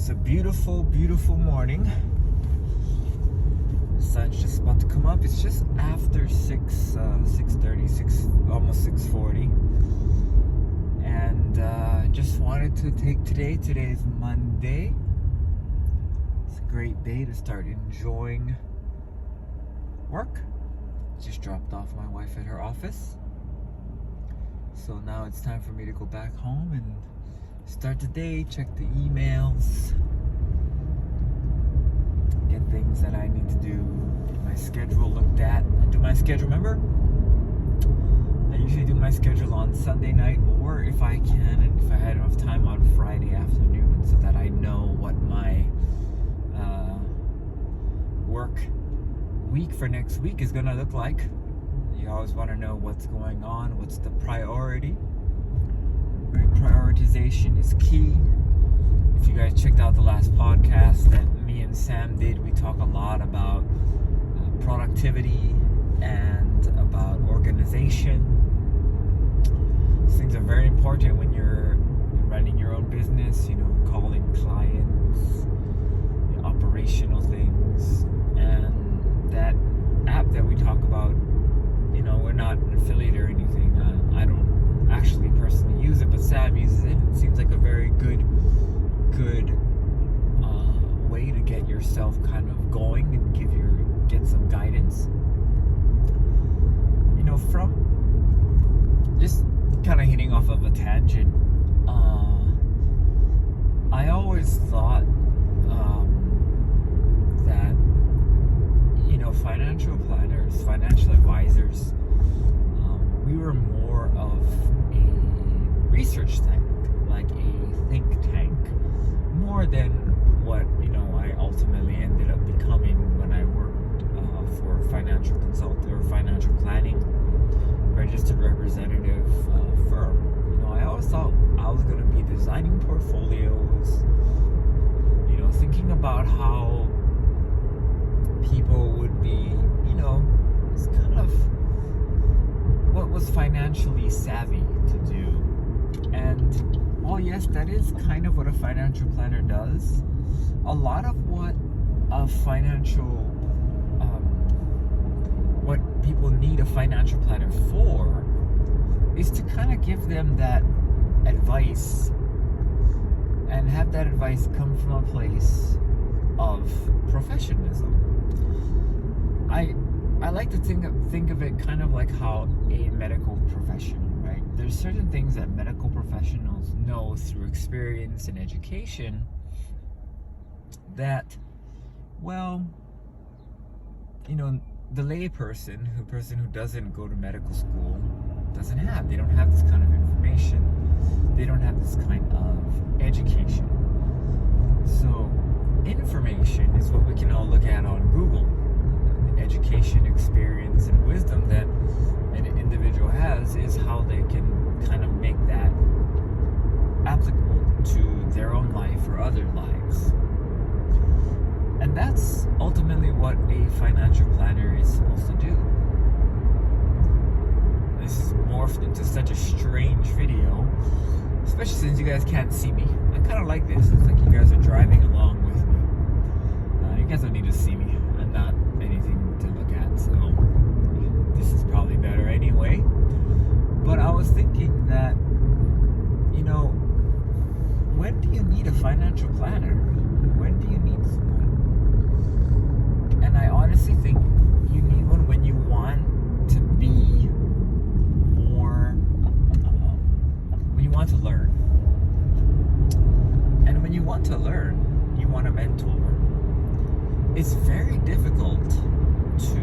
It's a beautiful, beautiful morning. The sun's just about to come up. It's just after 6:30, almost 6:40. And just wanted to take today's Monday. It's a great day to start enjoying work. Just dropped off my wife at her office. So now it's time for me to go back home and start the day, check the emails, get things that I need to do, get my schedule looked at. I do my schedule, remember? I usually do my schedule on Sunday night, or if I can, and if I had enough time, on Friday afternoon, so that I know what my work week for next week is gonna look like. You always want to know what's going on, what's the priority. Right? Prioritization is key. If you guys checked out the last podcast that me and Sam did, we talk a lot about productivity and about organization. These things are very important when you're running your own business, calling clients, operational things. And that app that we talk about, we're not an affiliate or anything. I don't actually personally use it, but Sam uses it. It seems like a very good way to get yourself kind of going and get some guidance. From just kind of hitting off of a tangent, I always thought that financial planners, financial advisors, we were more of a research tank, like a think tank, more than what I ultimately ended up becoming when I worked for a financial consultant or financial planning registered representative firm. I always thought I was going to be designing portfolios, thinking about how people would be, it's kind of what was financially savvy to do. And while yes, that is kind of what a financial planner does, a lot of what a what people need a financial planner for is to kind of give them that advice and have that advice come from a place of professionalism. I like to think of it kind of like how a medical professional, right? There's certain things that medical professionals know through experience and education that, the lay person who doesn't go to medical school doesn't have. They don't have this kind of information. They don't have this kind of education. So information is what we can all look at on Google. Education, experience, and wisdom that an individual has is how they can kind of make that applicable to their own life or other lives. And that's ultimately what a financial planner is supposed to do. This is morphed into such a strange video, especially since you guys can't see me. I kind of like this. It's like you guys are driving along with me. You guys don't need to see me. I'm not anything to look at, so this is probably better anyway. But I was thinking that, when do you need a financial planner? When do you need someone? And I honestly think you need one when you want to be more, when you want to learn. And when you want to learn, you want a mentor. It's very difficult to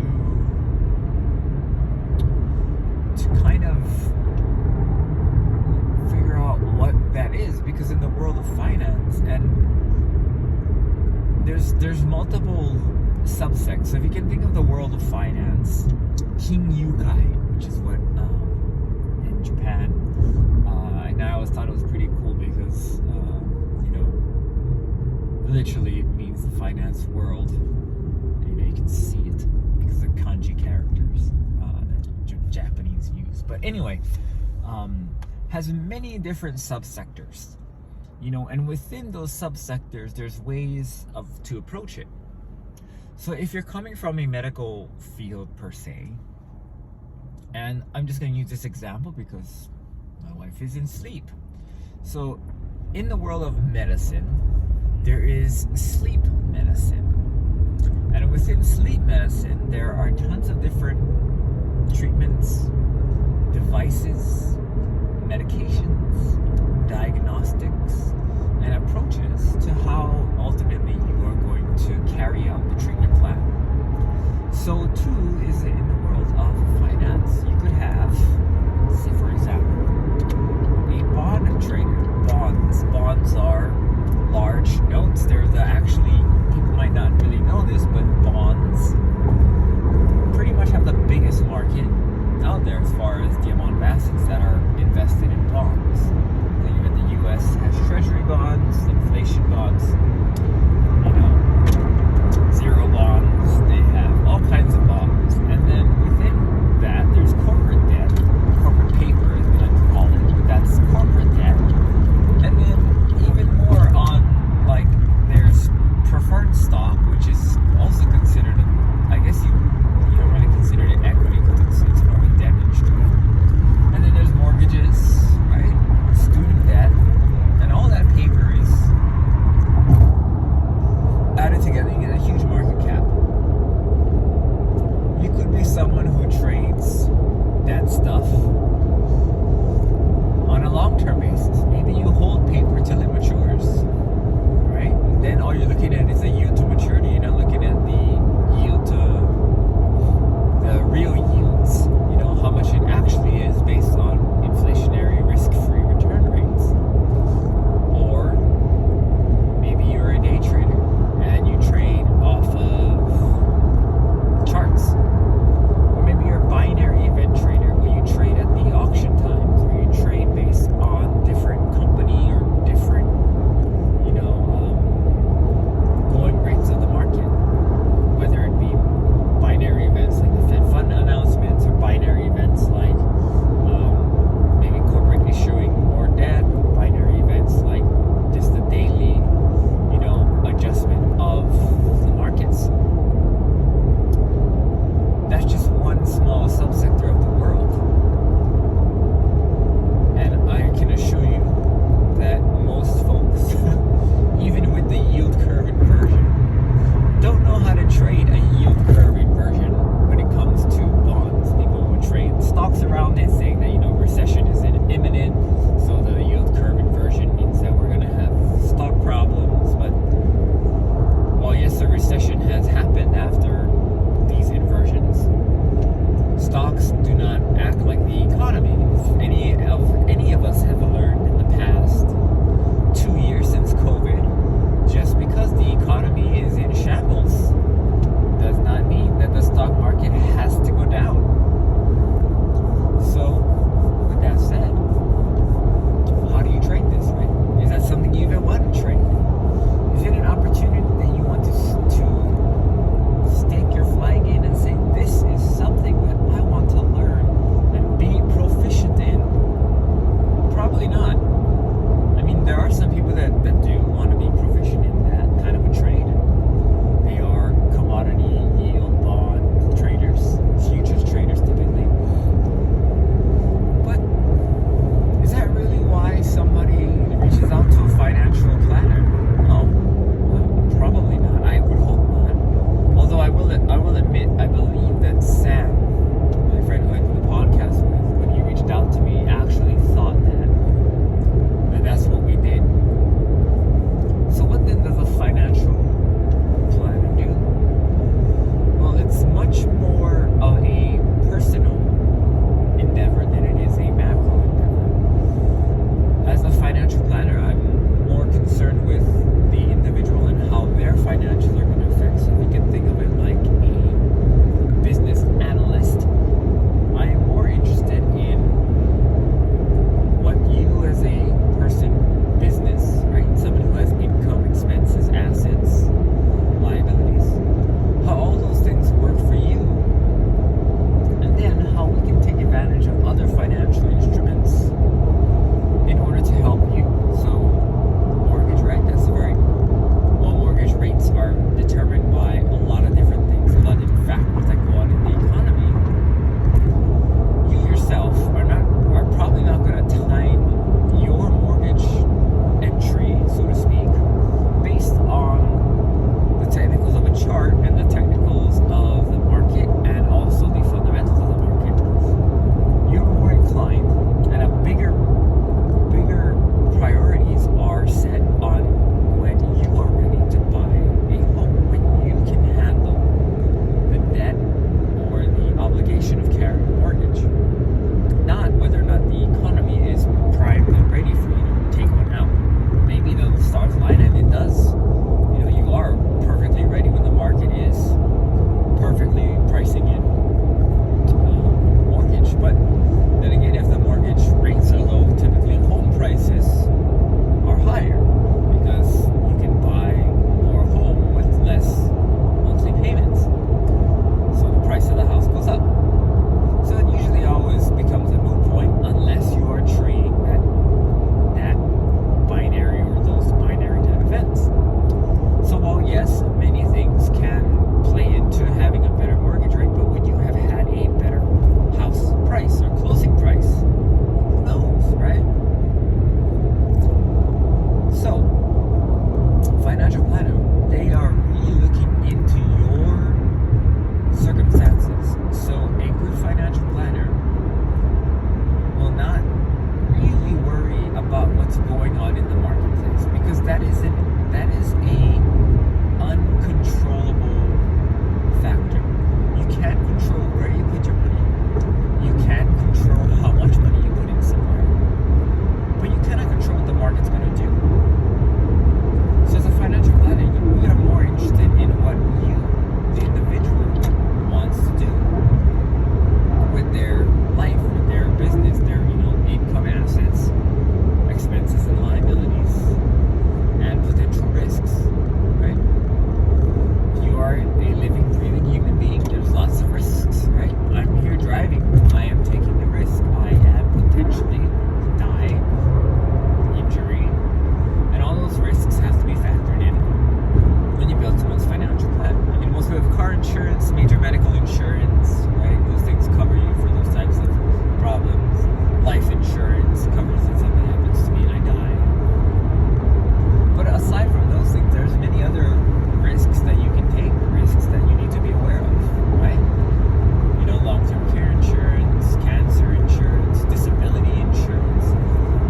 kind of figure out what that is, because in the world of finance, and there's multiple subsects. So if you can think of the world of finance, Kinyukai, which is what in Japan, and I always thought it was pretty cool because literally it means the finance world. You can see it because of kanji characters that Japanese use. But anyway, has many different subsectors. And within those subsectors, there's ways to approach it. So if you're coming from a medical field per se, and I'm just going to use this example because my wife is in sleep. So in the world of medicine, there is sleep medicine. And within sleep medicine, there are tons of different treatments, devices, medications, diagnostics, and approaches to how ultimately you are going to carry out the treatment plan. So too is it in the world of finance. You could have, say for example, a bond trader. Bonds are large notes. There's actually, people might not really know this, but bonds pretty much have the biggest market out there as far as the amount of assets that are invested in bonds. The U.S. has Treasury that is a uncontrollable factor. You can't control where you put your money. You can't control how much money you put in somewhere. But you cannot control what the market's going to do. So as a financial planner, we are more interested in what you, the individual, wants to do with their life, with their business, their income and assets, expenses and liabilities, and potential risks, right? If you are a living, breathing human being, there's lots of risks, right? I'm here driving. I am taking the risk. I am potentially dying, injury, and all those risks have to be factored in when you build someone's financial plan. I mean, most people have car insurance, major medical insurance, right? Those things cover you for those types of problems. Life insurance covers if something happens to me and I die. But aside from those things, there's many other risks that you can take, risks that you need to be aware of, right? Long-term care insurance, cancer insurance, disability insurance.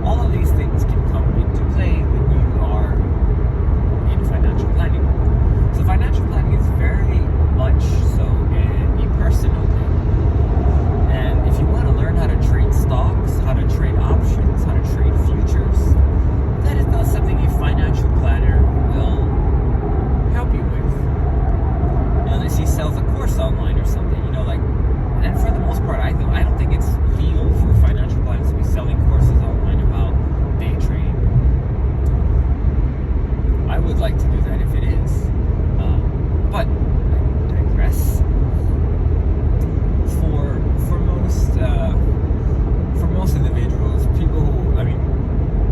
All of these things can come into play when you are in financial planning. So financial planning is very much so a personal thing. And if you want to learn how to trade stocks, how to trade options, how to trade futures, that is not something a financial planner will help you with. Unless he sells a course online or something, and for the most part, I don't think it's legal for financial planners to be selling courses online about day trading. I would like to do that if it is, but I digress. For most individuals, people who,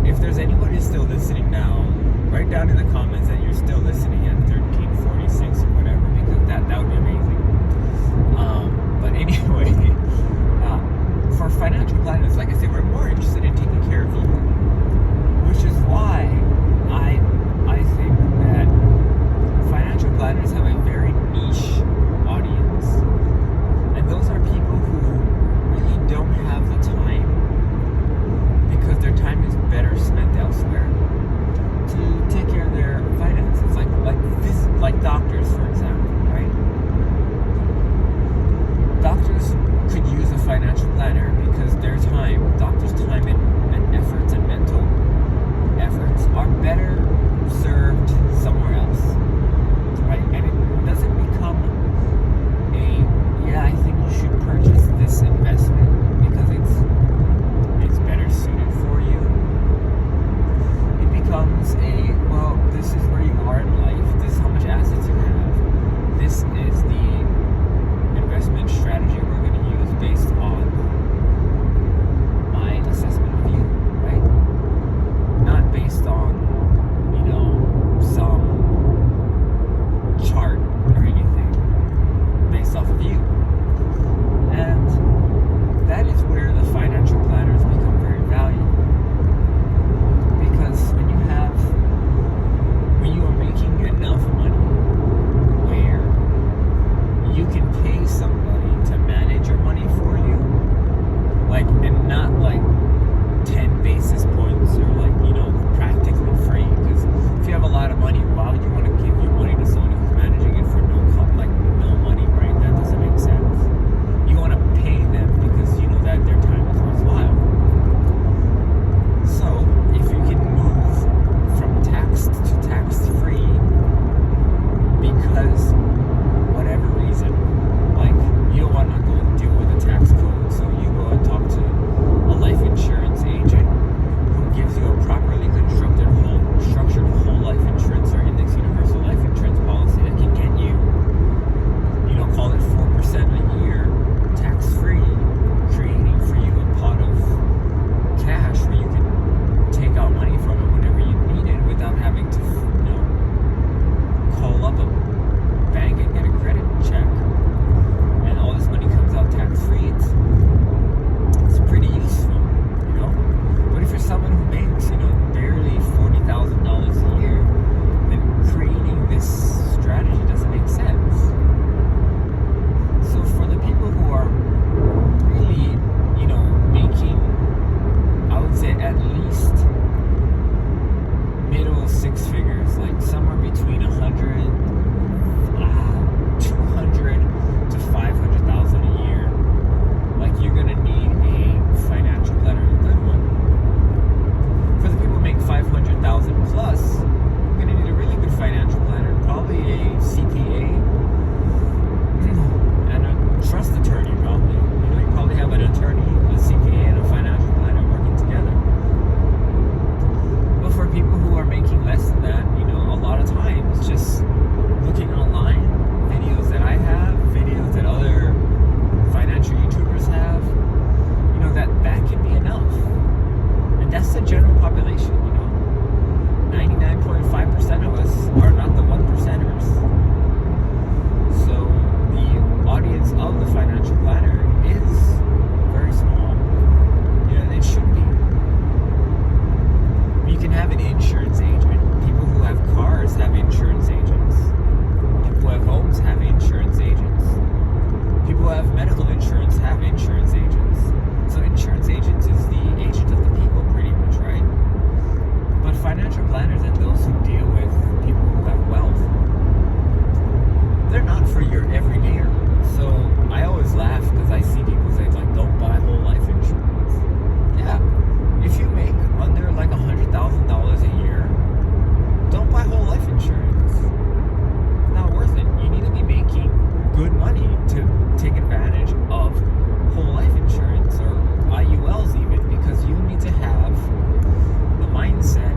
if there's anybody still listening now, write down in the comments that you're still listening at 1346 or whatever, because that would be amazing. But anyway, for financial planners, like I said, we're more interested in taking care of you, which is why I think that financial planners have a very niche audience, and those are people who really don't have the time, because their time is better spent elsewhere, to take care of their 99.5% of us are not the 1%ers. So the audience of the financial planner is very small. It should be. You can have an insurance agent. People who have cars have insurance agents. People who have homes have insurance agents. People who have medical insurance have insurance agents. So insurance agents is the agent of the people, pretty much, right? But financial planners and those who deal with people who have wealth, they're not for your everydayer. So I always laugh because I see people say, like, don't buy whole life insurance. Yeah. If you make under like $100,000 a year, don't buy whole life insurance. It's not worth it. You need to be making good money to take advantage of whole life insurance or IULs even, because you need to have the mindset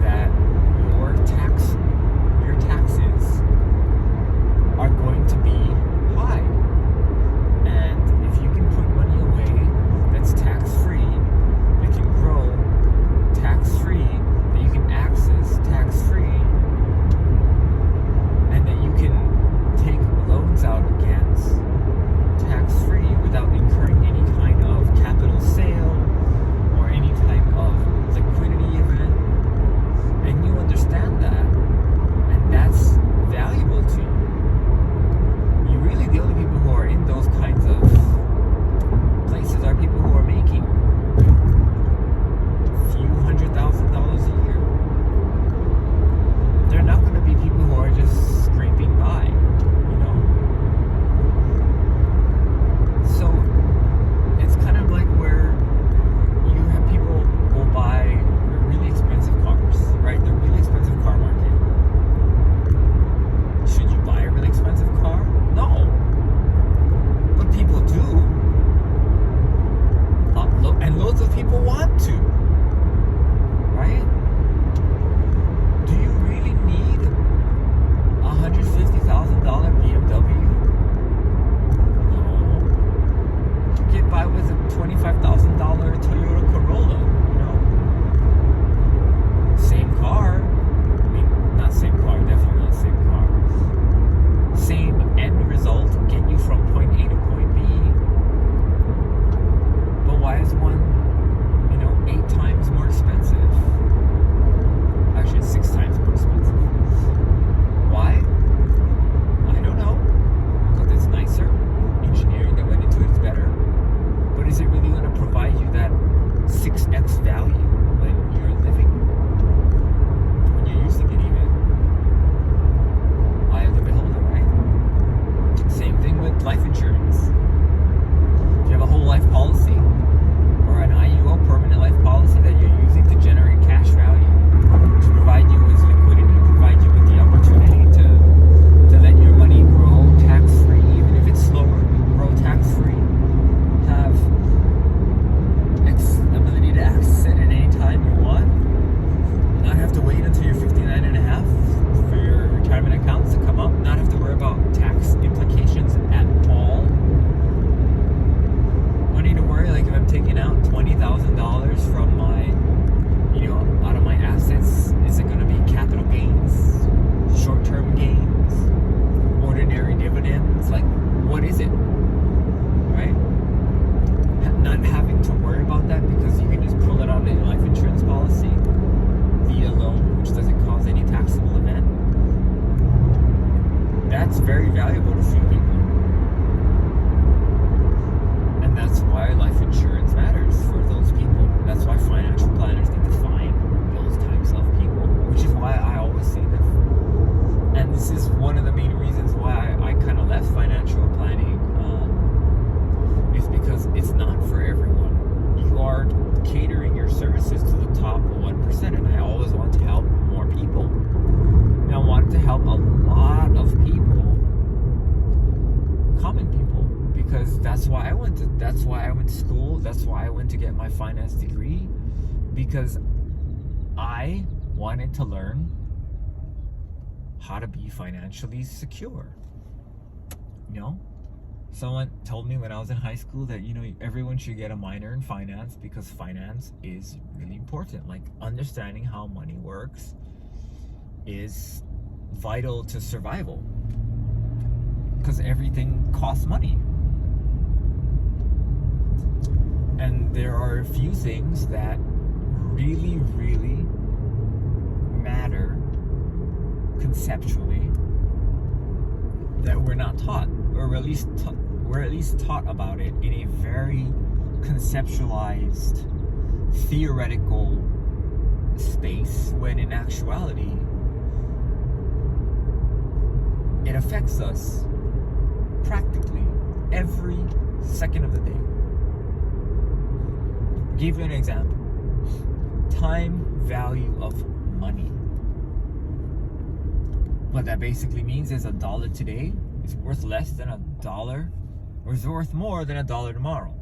that your taxes are going to be high. And if you can put money away that's tax-free, that can grow tax-free, that you can access tax-free, and that you can take loans out against tax-free without incurring any kind of capital sale or any type of liquidity event, and you understand that, and that's valuable to you. You really, the only people who are in those kinds of places are people who are making a few $100,000 a year. They're not going to be people who are just scraping by, So it's kind of like where you have people go buy really expensive cars, right? The really expensive car market. Should you buy a really expensive car? No. But people do. And loads of people want to. Right? Do you really need a $150,000 BMW? Get by with a $25,000 Toyota Corolla, Same car. I mean, not same car, definitely not same car. Same end result, get you from point A to point B. But why is one, 8 times more expensive? Actually, it's 6 times more expensive. Why? I don't know. Because it's nicer. Engineering that went into it is better. But is it really going to provide you that 6x value when you're living? When you're using it even? Eye of the beholder, right? Same thing with life insurance. If you have a whole life policy or an IUL, permanent life policy, that you're using to generate cash value, to provide you with liquidity, provide you with the opportunity to let your money grow tax-free, even if it's slower, grow tax-free, have ability to access it at any time you want, not have to wait until you're 59 and a half for your retirement accounts to come up, not have to worry about tax implications at all. Don't need to worry, like if I'm taking out $20,000 from my, out of my assets, is it going to be capital gains, short-term gains, ordinary dividends? Like, what is it? Right? Not having to worry about that because you can just pull it out of your life insurance policy via loan, which doesn't cause any taxable event. That's very valuable to few people. And that's why life insurance matters for those people. That's why financial planners need to find those types of people, which is why I always say this. And this is one of the main reasons why I kind of left financial planning, is because it's not for everyone. You are catering your services to the top 1%, and I always want to help more people. And I wanted to help a lot of people, common people, because that's why I went to school, that's why I went to get my finance degree, because I wanted to learn how to be financially secure. Someone told me when I was in high school that, everyone should get a minor in finance because finance is really important. Like, understanding how money works is vital to survival because everything costs money. And there are a few things that really, really matter conceptually that we're not taught, or we're at least taught about it in a very conceptualized, theoretical space, when in actuality it affects us practically every second of the day. I'll give you an example. Time value of money. What that basically means is $1 today is worth less than $1, or is worth more than $1 tomorrow.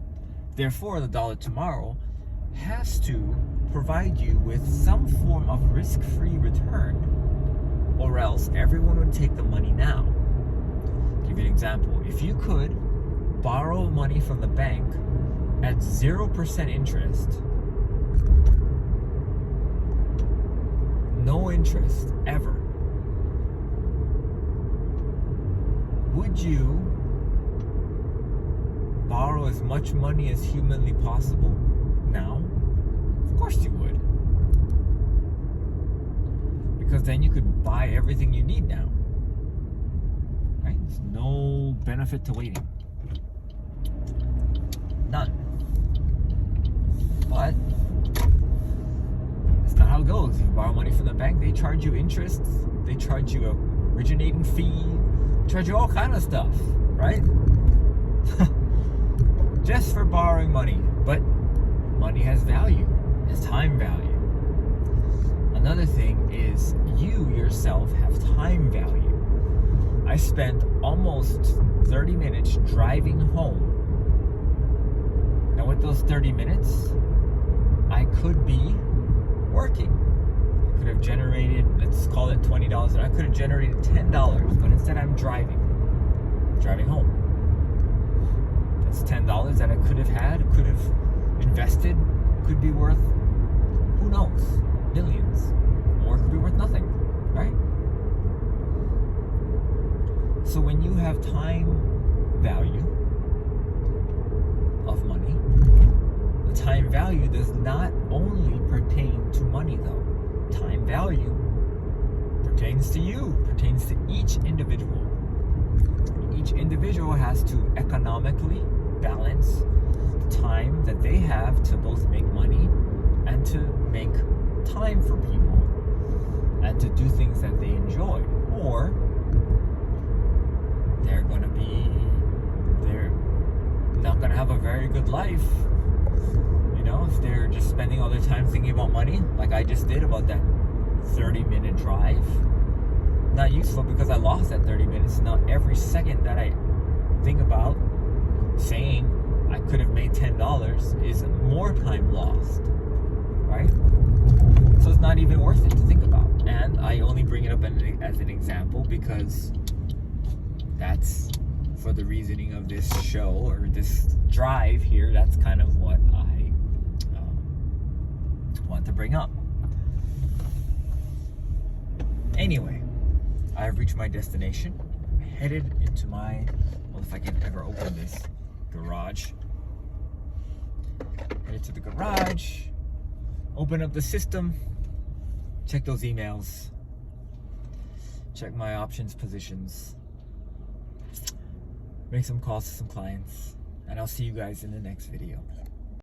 Therefore, the $1 tomorrow has to provide you with some form of risk-free return, or else everyone would take the money now. I'll give you an example. If you could borrow money from the bank at 0% interest, no interest ever, would you borrow as much money as humanly possible now? Of course you would. Because then you could buy everything you need now. Right? There's no benefit to waiting. None. But that's not how it goes. If you borrow money from the bank, they charge you interest, they charge you a originating fee, charge you all kind of stuff, right? Just for borrowing money. But money has value, has time value. Another thing is you yourself have time value. I spent almost 30 minutes driving home. Now with those 30 minutes, I could be working. I could have generated, let's call it $20, and I could have generated $10, but instead I'm driving home. That's $10 that I could have invested, could be worth, who knows, millions, or it could be worth nothing, right? So when you have time value of money, the time value does not only pertain to money though. Time value pertains to you, pertains to each individual. Each individual has to economically balance the time that they have to both make money and to make time for people and to do things that they enjoy, or they're not going to have a very good life, if they're just spending all their time thinking about money, like I just did about that 30-minute drive. Not useful because I lost that 30 minutes. Now every second that I think about saying I could have made $10 is more time lost, right? So it's not even worth it to think about. And I only bring it up as an example because that's, for the reasoning of this show or this drive here, that's kind of what I want to bring up. Anyway, I've reached my destination. I'm headed into my, if I can ever open this, garage. Headed to the garage, open up the system, check those emails, check my options positions, make some calls to some clients, and I'll see you guys in the next video.